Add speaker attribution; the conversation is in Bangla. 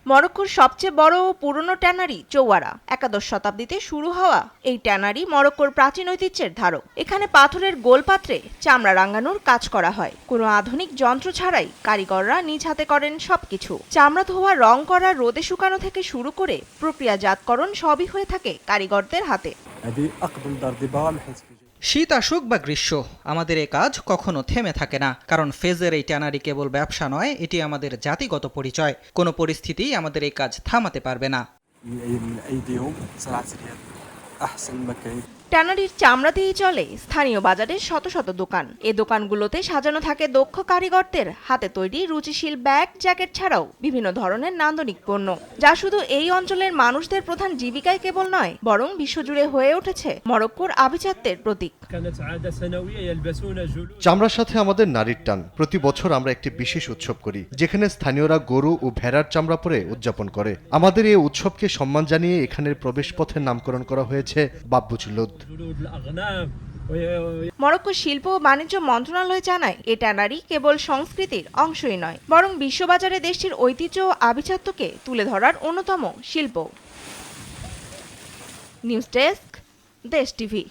Speaker 1: মরক্কোর সবচেয়ে বড় ও পুরনো ট্যানারি চৌয়ারা। একাদশ শতাব্দীতে শুরু হওয়া এই ট্যানারি মরক্কোর প্রাচীন ঐতিহ্যের ধারক। এখানে পাথরের গোলপাত্রে চামড়া রাঙানোর কাজ করা হয়। কোনো আধুনিক যন্ত্র ছাড়াই কারিগররা নিজ হাতে করেন সবকিছু। চামড়া ধোয়া, রং করা, রোদে শুকানো থেকে শুরু করে প্রক্রিয়াজাতকরণ সবই হয়ে থাকে কারিগরদের হাতে।
Speaker 2: শীত আসুক বা গ্রীষ্ম, আমাদের এ কাজ কখনো থেমে থাকে না। কারণ ফেজের এই ট্যানারি কেবল ব্যবসা নয়, এটি আমাদের জাতিগত পরিচয়। কোনো পরিস্থিতিই আমাদের এই কাজ থামাতে পারবে না।
Speaker 1: ট্যানারির চামড়া দিয়েই চলে স্থানীয় বাজারের শত শত দোকান। এ দোকানগুলোতে সাজানো থাকে দক্ষ কারিগরদের হাতে তৈরি রুচিশীল ব্যাগ, জ্যাকেট ছাড়াও বিভিন্ন ধরনের নান্দনিক পণ্য, যা শুধু এই অঞ্চলের মানুষদের প্রধান জীবিকায় কেবল নয়, বরং বিশ্বজুড়ে হয়ে উঠেছে মরক্কোর আভিজাত্যের প্রতীক।
Speaker 3: চামড়ার সাথে আমাদের নারীর টান। প্রতি বছর আমরা একটি বিশেষ উৎসব করি, যেখানে স্থানীয়রা গরু ও ভেড়ার চামড়া পরে উদযাপন করে। আমাদের এই উৎসবকে সম্মান জানিয়ে এখানের প্রবেশপথের নামকরণ করা হয়েছে বাব্বুচলুদ।
Speaker 1: মরক্কো শিল্প ও বাণিজ্য মন্ত্রণালয় জানায়, এ ট্যানারি কেবল সংস্কৃতির অংশই নয়, বরং বিশ্ববাজারে দেশটির ঐতিহ্য ও আভিজাত্যকে তুলে ধরার অন্যতম শিল্প। নিউজ ডেস্ক, দেশ টিভি।